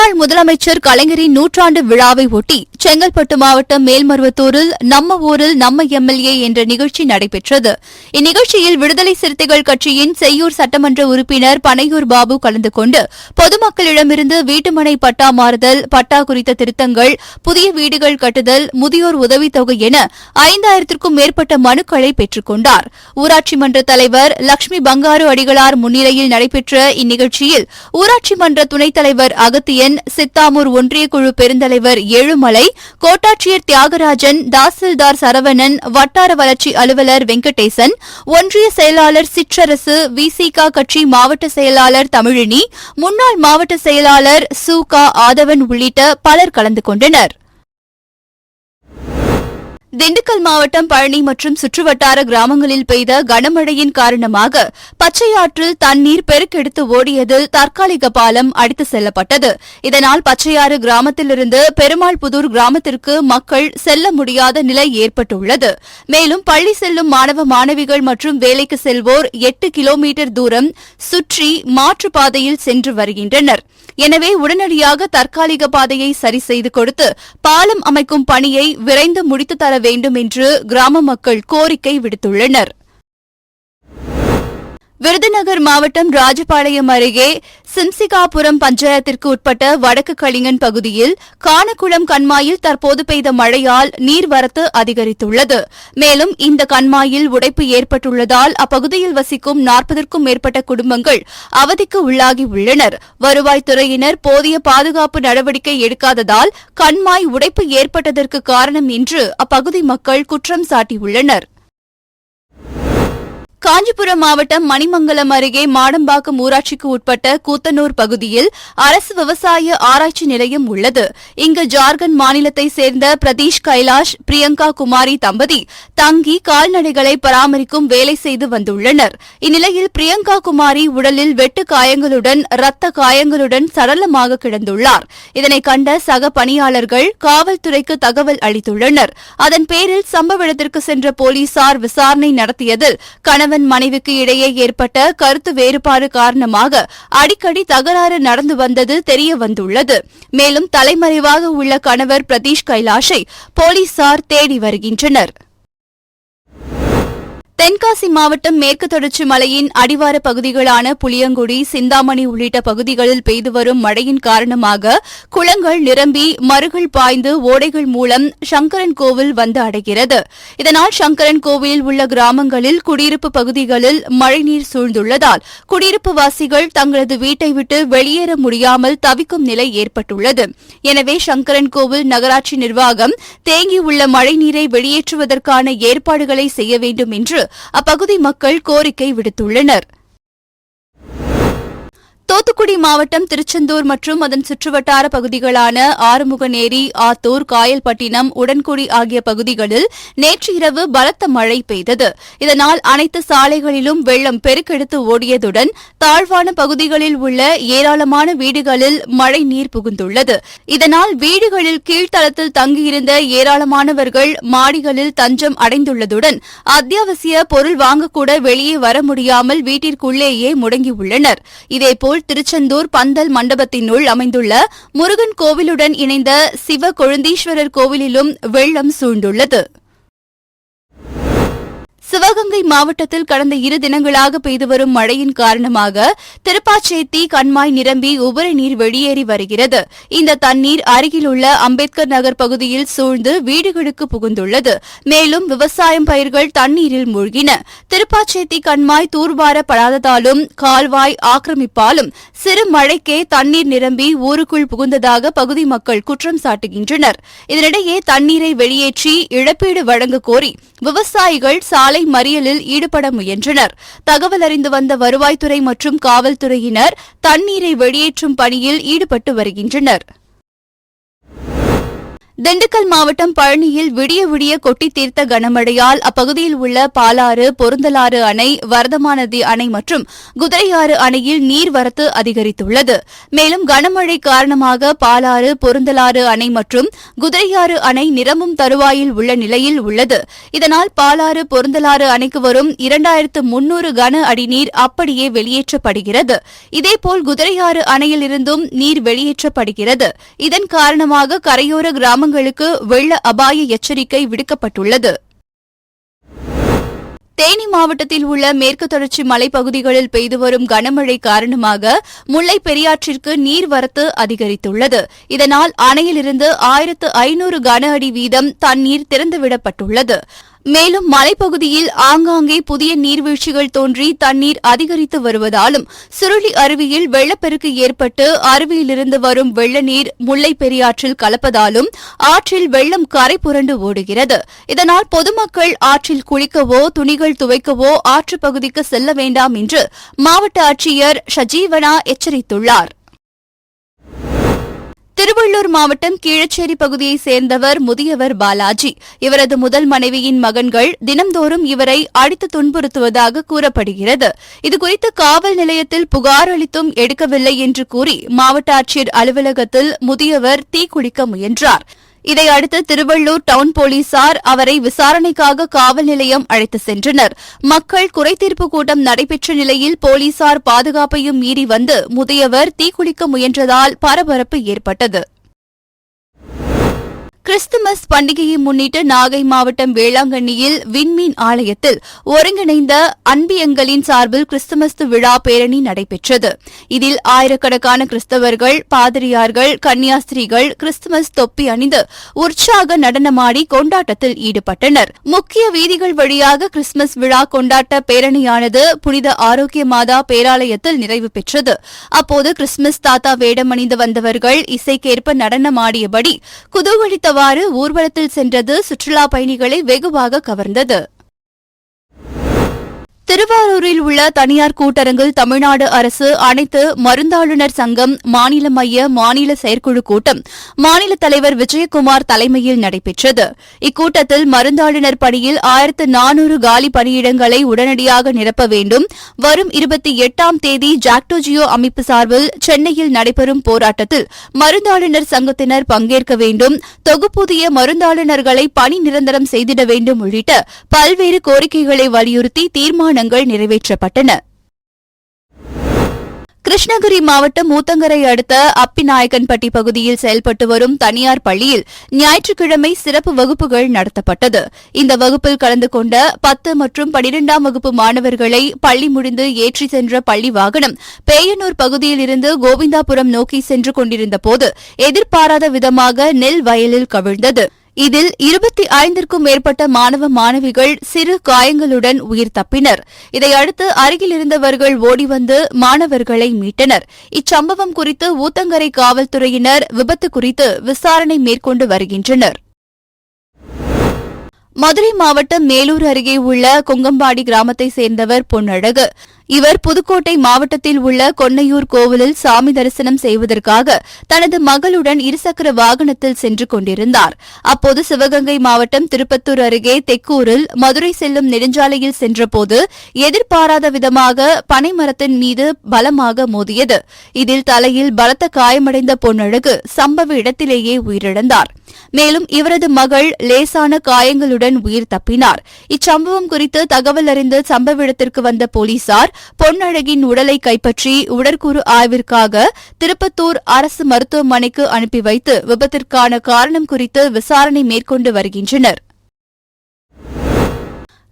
முன்னாள் முதலமைச்சர் கலைஞரின் நூற்றாண்டு விழாவை ஒட்டி செங்கல்பட்டு மாவட்டம் மேல்மருவத்தூரில் நம்ம ஊரில் நம்ம எம்எல்ஏ என்ற நிகழ்ச்சி நடைபெற்றது. இந்நிகழ்ச்சியில் விடுதலை சிறுத்தைகள் கட்சியின் செய்யூர் சட்டமன்ற உறுப்பினர் பனையூர் பாபு கலந்து கொண்டு பொதுமக்களிடமிருந்து வீட்டுமனை பட்டா மாறுதல், பட்டா குறித்த திருத்தங்கள், புதிய வீடுகள் கட்டுதல், முதியோர் உதவித்தொகை என 5000க்கும் மேற்பட்ட மனுக்களை பெற்றுக் கொண்டார். ஊராட்சி மன்ற தலைவர் லட்சுமி பங்காரு அடிகளார் முன்னிலையில் நடைபெற்ற இந்நிகழ்ச்சியில் ஊராட்சி மன்ற துணைத் தலைவர் அகத்தியன், சித்தாமூர் ஒன்றிய குழு பெருந்தலைவர் ஏழுமலை, கோட்டாட்சியர் தியாகராஜன், தாசில்தார் சரவணன், வட்டார வளர்ச்சி அலுவலர் வெங்கடேசன், ஒன்றிய செயலாளர் சிற்றரசு, விசிக கட்சி மாவட்ட செயலாளர் தமிழினி, முன்னாள் மாவட்ட செயலாளர் சு.க. ஆதவன் உள்ளிட்ட பலர் கலந்து கொண்டனர். திண்டுக்கல் மாவட்டம் பழனி மற்றும் சுற்றுவட்டார கிராமங்களில் பெய்த கனமழையின் காரணமாக பச்சையாற்றில் தண்ணீர் பெருக்கெடுத்து ஓடியதில் தற்காலிக பாலம் அடித்து செல்லப்பட்டது. இதனால் பச்சையாறு கிராமத்திலிருந்து பெருமாள்புதூர் கிராமத்திற்கு மக்கள் செல்ல முடியாத நிலை ஏற்பட்டுள்ளது. மேலும் பள்ளி செல்லும் மாணவ மாணவிகள் மற்றும் வேலைக்கு செல்வோர் 8 கிலோமீட்டர் தூரம் சுற்றி மாற்றுப்பாதையில் சென்று வருகின்றனர். எனவே உடனடியாக தற்காலிக பாதையை சரி செய்து கொடுத்து பாலம் அமைக்கும் பணியை விரைந்து முடித்து தர வேண்டும் என்று கிராம மக்கள் கோரிக்கை விடுத்துள்ளனர். விருதுநகர் மாவட்டம் ராஜபாளையம் அருகே சிம்சிகாபுரம் பஞ்சாயத்திற்கு உட்பட்ட வடக்கு களிங்கன் பகுதியில் காணக்குளம் கண்மாயில் தற்போது பெய்த மழையால் நீர்வரத்து அதிகரித்துள்ளது. மேலும் இந்த கண்மாயில் உடைப்பு ஏற்பட்டுள்ளதால் அப்பகுதியில் வசிக்கும் 40க்கும் மேற்பட்ட குடும்பங்கள் அவதிக்கு உள்ளாகியுள்ளனர். வருவாய்த்துறையினர் போதிய பாதுகாப்பு நடவடிக்கை எடுக்காததால் கண்மாய் உடைப்பு ஏற்பட்டதற்கு காரணம் என்று அப்பகுதி மக்கள் குற்றம் சாட்டியுள்ளனர். காஞ்சிபுரம் மாவட்டம் மணிமங்கலம் அருகே மாடம்பாக்கம் ஊராட்சிக்கு உட்பட்ட கூத்தனூர் பகுதியில் அரசு விவசாய ஆராய்ச்சி நிலையம் உள்ளது. இங்கு ஜார்க்கண்ட் மாநிலத்தைச் சேர்ந்த பிரதீஷ் கைலாஷ், பிரியங்கா குமாரி தம்பதி தங்கி கால்நடைகளை பராமரிக்கும் வேலை செய்து வந்துள்ளனர். இந்நிலையில் பிரியங்கா குமாரி உடலில் வெட்டு காயங்களுடன், இரத்த காயங்களுடன் சடலமாக கிடந்துள்ளார். இதனை கண்ட சக பணியாளர்கள் காவல்துறைக்கு தகவல் அளித்துள்ளனர். அதன் பேரில் சம்பவ இடத்திற்கு சென்ற போலீசார் விசாரணை நடத்தியதில் கணவன் மனைவிக்கு இடையே ஏற்பட்ட கருத்து வேறுபாடு காரணமாக அடிக்கடி தகராறு நடந்து வந்தது தெரியவந்துள்ளது. மேலும் தலைமறைவாக உள்ள கணவர் பிரதீஷ் கைலாஷை போலீசார் தேடி வருகின்றனர். தென்காசி மாவட்டம் மேற்கு தொடர்ச்சி மலையின் அடிவார பகுதிகளான புளியங்குடி, சிந்தாமணி உள்ளிட்ட பகுதிகளில் பெய்து வரும் மழையின் காரணமாக குளங்கள் நிரம்பி மறுகள் பாய்ந்து ஓடைகள் மூலம் சங்கரன் கோவில் வந்து அடைகிறது. இதனால் சங்கரன் கோவிலில் உள்ள கிராமங்களில் குடியிருப்பு பகுதிகளில் மழைநீர் சூழ்ந்துள்ளதால் குடியிருப்பு வாசிகள் தங்களது வீட்டை விட்டு வெளியேற முடியாமல் தவிக்கும் நிலை ஏற்பட்டுள்ளது. எனவே சங்கரன் கோவில் நகராட்சி நிர்வாகம் தேங்கியுள்ள மழைநீரை வெளியேற்றுவதற்கான ஏற்பாடுகளை செய்ய வேண்டும் என்று அப்பகுதி மக்கள் கோரிக்கை விடுத்துள்ளனர். தூத்துக்குடி மாவட்டம் திருச்செந்தூர் மற்றும் அதன் சுற்றுவட்டார பகுதிகளான ஆறுமுகநேரி, ஆத்தூர், காயல்பட்டினம், உடன்குடி ஆகிய பகுதிகளில் நேற்று இரவு பலத்த மழை பெய்தது. இதனால் அனைத்து சாலைகளிலும் வெள்ளம் பெருக்கெடுத்து ஓடியதுடன் தாழ்வான பகுதிகளில் உள்ள ஏராளமான வீடுகளில் மழை நீர் புகுந்துள்ளது. இதனால் வீடுகளில் கீழ்த்தளத்தில் தங்கியிருந்த ஏராளமானவர்கள் மாடிகளில் தஞ்சம் அடைந்துள்ளதுடன் அத்தியாவசிய பொருள் வாங்கக்கூட வெளியே வர முடியாமல் வீட்டிற்குள்ளேயே முடங்கியுள்ளனர். இதேபோல் திருச்செந்தூர் பந்தல் மண்டபத்தினுள் அமைந்துள்ள முருகன் கோவிலுடன் இணைந்த சிவ கொழுந்தீஸ்வரர் கோவிலிலும் வெள்ளம் சூழ்ந்துள்ளது. சிவகங்கை மாவட்டத்தில் கடந்த 2 தினங்களாக பெய்து வரும் மழையின் காரணமாக திருப்பாச்சேத்தி கண்மாய் நிரம்பி உபரி நீர் வெளியேறி வருகிறது. இந்த தண்ணீர் அருகிலுள்ள அம்பேத்கர் நகர் பகுதியில் சூழ்ந்து வீடுகளுக்கு புகுந்துள்ளது. மேலும் விவசாயம் பயிர்கள் தண்ணீரில் மூழ்கின. திருப்பாச்சேத்தி கண்மாய் தூர்வாரப்படாததாலும் கால்வாய் ஆக்கிரமிப்பாலும் சிறு மழைக்கே தண்ணீர் நிரம்பி ஊருக்குள் புகுந்ததாக பகுதி மக்கள் குற்றம் சாட்டுகின்றனர். இதனிடையே தண்ணீரை வெளியேற்றி இழப்பீடு வழங்க கோரி விவசாயிகள் சாலை மறியலில் ஈடுபட முயன்றனர். தகவல் அறிந்து வந்த வருவாய்த்துறை மற்றும் காவல்துறையினர் தண்ணீரை வெளியேற்றும் பணியில் ஈடுபட்டு வருகின்றனர். திண்டுக்கல் மாவட்டம் பழனியில் விடிய விடிய கொட்டி தீர்த்த கனமழையால் அப்பகுதியில் உள்ள பாலாறு, பொருந்தலாறு அணை, வரதமாநதி அணை மற்றும் குதிரையாறு அணையில் நீர்வரத்து அதிகரித்துள்ளது. மேலும் கனமழை காரணமாக பாலாறு, பொருந்தலாறு அணை மற்றும் குதிரையாறு அணை நிரம்பும் தருவாயில் உள்ள நிலையில் உள்ளது. இதனால் பாலாறு, பொருந்தலாறு அணைக்கு வரும் 2300 கன அடி நீர் அப்படியே வெளியேற்றப்படுகிறது. இதேபோல் குதிரையாறு அணையில் இருந்தும் நீர் வெளியேற்றப்படுகிறது. இதன் காரணமாக கரையோர கிராமங்களுக்கு வெள்ள அபாய எச்சரிக்கை விடுக்கப்பட்டுள்ளது. தேனி மாவட்டத்தில் உள்ள மேற்கு தொடர்ச்சி மலைப்பகுதிகளில் பெய்து வரும் கனமழை காரணமாக முல்லை பெரியாற்றிற்கு நீர்வரத்து அதிகரித்துள்ளது. இதனால் அணையிலிருந்து 1500 கன அடி வீதம் தண்ணீர் திறந்துவிடப்பட்டுள்ளது. மேலும் மலைப்பகுதியில் ஆங்காங்கே புதிய நீர்வீழ்ச்சிகள் தோன்றி தண்ணீர் அதிகரித்து வருவதாலும் சுருளி அருவியில் வெள்ளப்பெருக்கு ஏற்பட்டு அருவியிலிருந்து வரும் வெள்ள நீர் முல்லை பெரியாற்றில் கலப்பதாலும் ஆற்றில் வெள்ளம் கரை புரண்டு ஓடுகிறது. இதனால் பொதுமக்கள் ஆற்றில் குளிக்கவோ துணிகள் துவைக்கவோ ஆற்றுப் பகுதிக்கு செல்ல வேண்டாம் என்று மாவட்ட ஆட்சியர் ஷஜீவனா எச்சரித்துள்ளார். திருவள்ளூர் மாவட்டம் கீழச்சேரி பகுதியைச் சேர்ந்தவர் முதியவர் பாலாஜி. இவரது முதல் மனைவியின் மகன்கள் தினந்தோறும் இவரை அடித்து துன்புறுத்துவதாக கூறப்படுகிறது. இதுகுறித்து காவல் நிலையத்தில் புகார் அளித்தும் எடுக்கவில்லை என்று கூறி மாவட்ட ஆட்சியர் அலுவலகத்தில் முதியவர் தீக்குளிக்க முயன்றார். இதையடுத்து திருவள்ளூர் டவுன் போலீசார் அவரை விசாரணைக்காக காவல் நிலையம் அழைத்து சென்றனர். மக்கள் குறைதீர்ப்பு கூட்டம் நடைபெற்ற நிலையில் போலீசார் பாதுகாப்பையும் மீறி வந்து முதியவர் தீக்குளிக்க முயன்றதால் பரபரப்பு ஏற்பட்டது. கிறிஸ்துமஸ் பண்டிகையை முன்னிட்டு நாகை மாவட்டம் வேளாங்கண்ணியில் விண்மீன் ஆலயத்தில் ஒருங்கிணைந்த அன்பியங்களின் சார்பில் கிறிஸ்துமஸ் விழா பேரணி நடைபெற்றது. இதில் ஆயிரக்கணக்கான கிறிஸ்தவர்கள், பாதிரியார்கள், கன்னியாஸ்திரிகள் கிறிஸ்துமஸ் தொப்பி அணிந்து உற்சாக நடனமாடி கொண்டாட்டத்தில் ஈடுபட்டனர். முக்கிய வீதிகள் வழியாக கிறிஸ்துமஸ் விழா கொண்டாட்ட பேரணியானது புனித ஆரோக்கிய மாதா பேராலயத்தில் நிறைவு பெற்றது. அப்போது கிறிஸ்துமஸ் தாத்தா வேடமணிந்து வந்தவர்கள் இசைக்கேற்ப நடனமாடியபடி குதூகலித்த ஊர்வலத்தில் சென்றது சுற்றுலா பயணிகளை வெகுவாக கவர்ந்தது. திருவாரூரில் உள்ள தனியார் கூட்டரங்கில் தமிழ்நாடு அரசு அனைத்து மருந்தாளுநர் சங்கம் மாநில மைய மாநில செயற்குழு கூட்டம் மாநில தலைவர் விஜயகுமார் தலைமையில் நடைபெற்றது. இக்கூட்டத்தில் மருந்தாளுநர் பணியில் 1400 காலி பணியிடங்களை உடனடியாக நிரப்ப வேண்டும், வரும் 28ஆம் தேதி ஜாக்டோஜியோ அமைப்பு சார்பில் சென்னையில் நடைபெறும் போராட்டத்தில் மருந்தாளுநர் சங்கத்தினர் பங்கேற்க வேண்டும், தொகுப்புதிய மருந்தாளுநர்களை பணி நிரந்தரம் செய்திட வேண்டும் உள்ளிட்ட பல்வேறு கோரிக்கைகளை வலியுறுத்தி தீர்மானம் நிறைவேற்றப்பட்டன. கிருஷ்ணகிரி மாவட்டம் ஊத்தங்கரை அடுத்த அப்பிநாயக்கன்பட்டி பகுதியில் செயல்பட்டு வரும் தனியார் பள்ளியில் ஞாயிற்றுக்கிழமை சிறப்பு வகுப்புகள் நடத்தப்பட்டது. இந்த வகுப்பில் கலந்து கொண்ட 10 மற்றும் 12ஆம் வகுப்பு மாணவர்களை பள்ளி முடிந்து ஏற்றி சென்ற பள்ளி வாகனம் பேயனூர் பகுதியில் இருந்து கோவிந்தாபுரம் நோக்கி சென்று கொண்டிருந்தபோது எதிர்பாராத விதமாக நெல் வயலில் கவிழ்ந்தது. இதில் 25க்கும் மேற்பட்ட மாணவ மாணவிகள் சிறு காயங்களுடன் உயிர் தப்பினர். இதையடுத்து அருகில் இருந்தவர்கள் ஓடிவந்து மாணவர்களை மீட்டனர். இச்சம்பவம் குறித்து ஊத்தங்கரை காவல்துறையினர் விபத்து குறித்து விசாரணை மேற்கொண்டு வருகின்றனர். மதுரை மாவட்டம் மேலூர் அருகே உள்ள கொங்கம்பாடி கிராமத்தைச் சேர்ந்தவர் பொன்னழகு. இவர் புதுக்கோட்டை மாவட்டத்தில் உள்ள கொன்னையூர் கோவிலில் சாமி தரிசனம் செய்வதற்காக தனது மகளுடன் இருசக்கர வாகனத்தில் சென்று கொண்டிருந்தார். அப்போது சிவகங்கை மாவட்டம் திருப்பத்தூர் அருகே தெக்கூரில் மதுரை செல்லும் நெடுஞ்சாலையில் சென்றபோது எதிர்பாராத விதமாக பனைமரத்தின் மீது பலமாக மோதியது. இதில் தலையில் பலத்த காயமடைந்த பொன்னழகு சம்பவ இடத்திலேயே உயிரிழந்தார். மேலும் இவரது மகள் லேசான காயங்களுடன் உயிர் தப்பினார். இச்சம்பவம் குறித்து தகவல் அறிந்து சம்பவ இடத்திற்கு வந்த போலீசார் பொன்னழகின் உடலை கைப்பற்றி உடற்கூறு ஆய்விற்காக திருப்பத்தூர் அரசு மருத்துவமனைக்கு அனுப்பி வைத்து விபத்திற்கான காரணம் குறித்து விசாரணை மேற்கொண்டு வருகின்றனர்.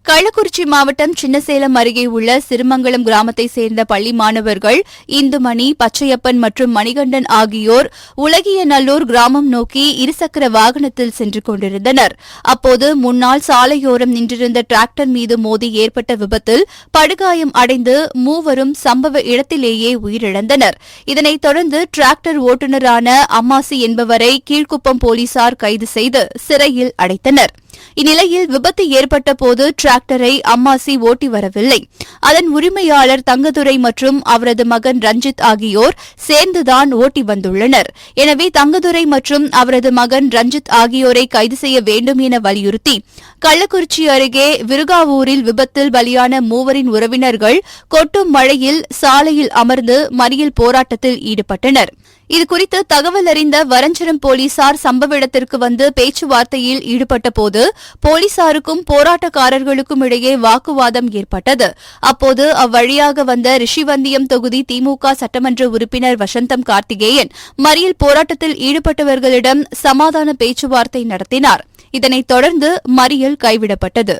கள்ளக்குறிச்சி மாவட்டம் சின்னசேலம் அருகே உள்ள சிறுமங்கலம் கிராமத்தைச் சேர்ந்த பள்ளி மாணவர்கள் இந்துமணி, பச்சையப்பன் மற்றும் மணிகண்டன் ஆகியோர் உலகியநல்லூர் கிராமம் நோக்கி இருசக்கர வாகனத்தில் சென்று கொண்டிருந்தனர். அப்போது முன்னால் சாலையோரம் நின்றிருந்த டிராக்டர் மீது மோதி ஏற்பட்ட விபத்தில் படுகாயம் அடைந்து மூவரும் சம்பவ இடத்திலேயே உயிரிழந்தனர். இதனைத் தொடர்ந்து டிராக்டர் ஓட்டுநரான அம்மாசி என்பவரை கீழ்குப்பம் போலீசார் கைது செய்து சிறையில் அடைத்தனர். இந்நிலையில் விபத்து ஏற்பட்ட போது டிராக்டரை அம்மாசி ஓட்டி வரவில்லை. அதன் உரிமையாளர் தங்கதுரை மற்றும் அவரது மகன் ரஞ்சித் ஆகியோர் சேர்ந்துதான் ஓட்டி வந்துள்ளனர். எனவே தங்கதுரை மற்றும் அவரது மகன் ரஞ்சித் ஆகியோரை கைது செய்ய வேண்டும் என வலியுறுத்தி கள்ளக்குறிச்சி அருகே விருகாவூரில் விபத்தில் பலியான மூவரின் உறவினர்கள் கொட்டும் மழையில் சாலையில் அமர்ந்து மறியல் போராட்டத்தில் ஈடுபட்டனர். இதுகுறித்து தகவல் அறிந்த வரஞ்சரம் போலீசார் சம்பவ இடத்திற்கு வந்து பேச்சுவார்த்தையில் ஈடுபட்டபோது போலீசாருக்கும் போராட்டக்காரர்களுக்கும் இடையே வாக்குவாதம் ஏற்பட்டது. அப்போது அவ்வழியாக வந்த ரிஷிவந்தியம் தொகுதி திமுக சட்டமன்ற உறுப்பினர் வசந்தம் கார்த்திகேயன் மறியல் போராட்டத்தில் ஈடுபட்டவர்களிடம் சமாதான பேச்சுவார்த்தை நடத்தினார். இதனைத் தொடர்ந்து மறியல் கைவிடப்பட்டது.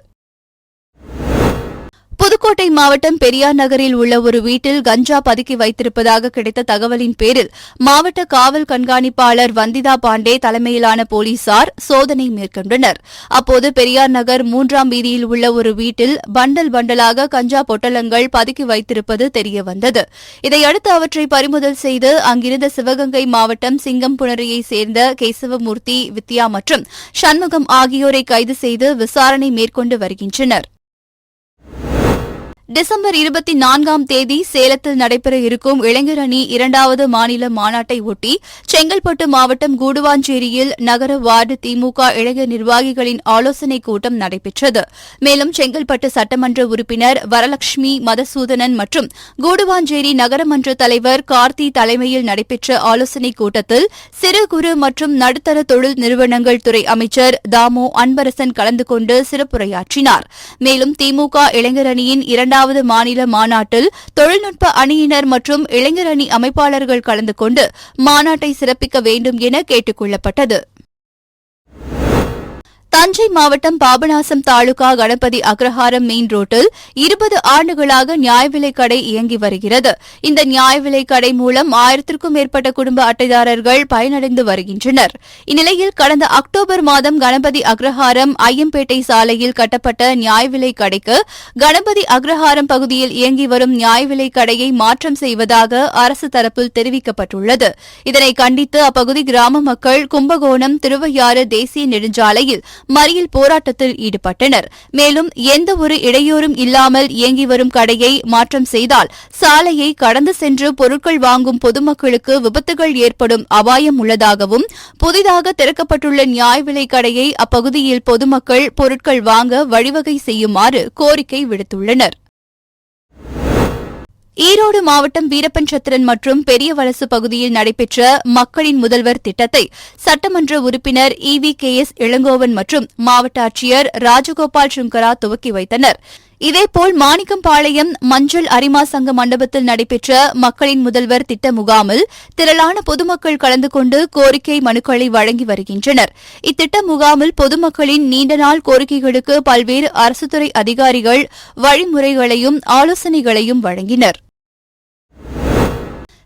புதுக்கோட்டை மாவட்டம் பெரியார் நகரில் உள்ள ஒரு வீட்டில் கஞ்சா பதுக்கி வைத்திருப்பதாக கிடைத்த தகவலின் பேரில் மாவட்ட காவல் கண்காணிப்பாளர் வந்திதா பாண்டே தலைமையிலான போலீசார் சோதனை மேற்கொண்டனர். அப்போது பெரியார் நகர் 3ஆம் வீதியில் உள்ள ஒரு வீட்டில் பண்டல் பண்டலாக கஞ்சா பொட்டலங்கள் பதுக்கி வைத்திருப்பது தெரியவந்தது. இதையடுத்து அவற்றை பறிமுதல் செய்து அங்கிருந்த சிவகங்கை மாவட்டம் சிங்கம்புணரியைச் சேர்ந்த கேசவமூர்த்தி, வித்யா மற்றும் சண்முகம் ஆகியோரை கைது செய்து விசாரணை மேற்கொண்டு வருகின்றனர். டிசம்பர் 24ஆம் தேதி சேலத்தில் நடைபெற இருக்கும் இளைஞர் அணி 2வது மாநில மாநாட்டை ஒட்டி செங்கல்பட்டு மாவட்டம் கூடுவாஞ்சேரியில் நகர வார்டு திமுக இளைஞர் நிர்வாகிகளின் ஆலோசனைக் கூட்டம் நடைபெற்றது. மேலும் செங்கல்பட்டு சட்டமன்ற உறுப்பினர் வரலட்சுமி மதசூதனன் மற்றும் கூடுவாஞ்சேரி நகரமன்ற தலைவர் கார்த்தி தலைமையில் நடைபெற்ற ஆலோசனைக் கூட்டத்தில் சிறு குறு மற்றும் நடுத்தர தொழில் நிறுவனங்கள் துறை அமைச்சர் தாமோ அன்பரசன் கலந்து கொண்டு சிறப்புரையாற்றினார். மேலும் திமுக இளைஞர் அணியின் 2வது மாநில மாநாட்டில் தொழில்நுட்ப அணியினர் மற்றும் இளைஞர் அணி அமைப்பாளர்கள் கலந்து கொண்டு மாநாட்டை சிறப்பிக்க வேண்டும் என கேட்டுக் கொள்ளப்பட்டது. தஞ்சை மாவட்டம் பாபநாசம் தாலுகா கணபதி அக்ரஹாரம் மெயின் ரோட்டில் 20 ஆண்டுகளாக நியாய விலைக் கடை இயங்கி வருகிறது. இந்த நியாய விலைக் கடை மூலம் 1000க்கும் மேற்பட்ட குடும்ப அட்டைதாரர்கள் பயனடைந்து வருகின்றனர். இந்நிலையில் கடந்த அக்டோபர் மாதம் கணபதி அக்ரஹாரம் ஐயம்பேட்டை சாலையில் கட்டப்பட்ட நியாய விலைக் கடைக்கு கணபதி அக்ரஹாரம் பகுதியில் இயங்கி வரும் நியாய விலைக் கடையை மாற்றம் செய்வதாக அரசு தரப்பில் தெரிவிக்கப்பட்டுள்ளது. இதனை கண்டித்து அப்பகுதி கிராம மக்கள் கும்பகோணம் திருவையாறு தேசிய நெடுஞ்சாலையில் மறியல் போராட்டத்தில் ஈடுபட்டனர். மேலும் எந்தவொரு இடையூறும் இல்லாமல் இயங்கி வரும் கடையை மாற்றம் செய்தால் சாலையை கடந்து சென்று பொருட்கள் வாங்கும் பொதுமக்களுக்கு விபத்துகள் ஏற்படும் அபாயம் உள்ளதாகவும் புதிதாக திறக்கப்பட்டுள்ள நியாய விலைக் கடையை அப்பகுதியில் பொதுமக்கள் பொருட்கள் வாங்க வழிவகை செய்யுமாறு கோரிக்கை விடுத்துள்ளனர். ஈரோடு மாவட்டம் வீரப்பன்சத்திரன் மற்றும் பெரியவலசு பகுதியில் நடைபெற்ற மக்களின் முதல்வர் திட்டத்தை சட்டமன்ற உறுப்பினர் EVKS இளங்கோவன் மற்றும் மாவட்ட ஆட்சியர் ராஜகோபால் சுங்கரா துவக்கி வைத்தனர். இதேபோல் மாணிக்கம்பாளையம் மஞ்சள் அரிமா சங்க மண்டபத்தில் நடைபெற்ற மக்களின் முதல்வர் திட்ட முகாமில் திரளான பொதுமக்கள் கலந்து கொண்டு கோரிக்கை மனுக்களை வழங்கி வருகின்றனர். இத்திட்ட முகாமில் பொதுமக்களின் நீண்ட நாள் கோரிக்கைகளுக்கு பல்வேறு அரசுத்துறை அதிகாரிகள் வழிமுறைகளையும் ஆலோசனைகளையும் வழங்கினர்.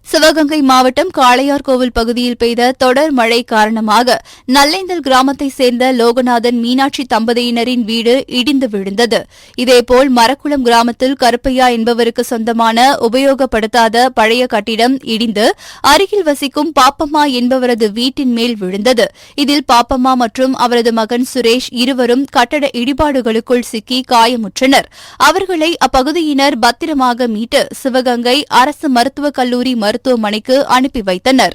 சிவகங்கை மாவட்டம் காளையார்கோவில் பகுதியில் பெய்த தொடர் மழை காரணமாக நல்லேந்தல் கிராமத்தைச் சேர்ந்த லோகநாதன் மீனாட்சி தம்பதியினரின் வீடு இடிந்து விழுந்தது. இதேபோல் மரக்குளம் கிராமத்தில் கருப்பையா என்பவருக்கு சொந்தமான உபயோகப்படுத்தாத பழைய கட்டிடம் இடிந்து அருகில் வசிக்கும் பாப்பம்மா என்பவரது வீட்டின் மேல் விழுந்தது. இதில் பாப்பம்மா மற்றும் அவரது மகன் சுரேஷ் இருவரும் கட்டட இடிபாடுகளுக்குள் சிக்கி காயமுற்றனர். அவர்களை அப்பகுதியினர் பத்திரமாக மீட்டு சிவகங்கை அரசு மருத்துவக் கல்லூரி மருத்துவமனைக்கு அனுப்பி வைத்தனர்.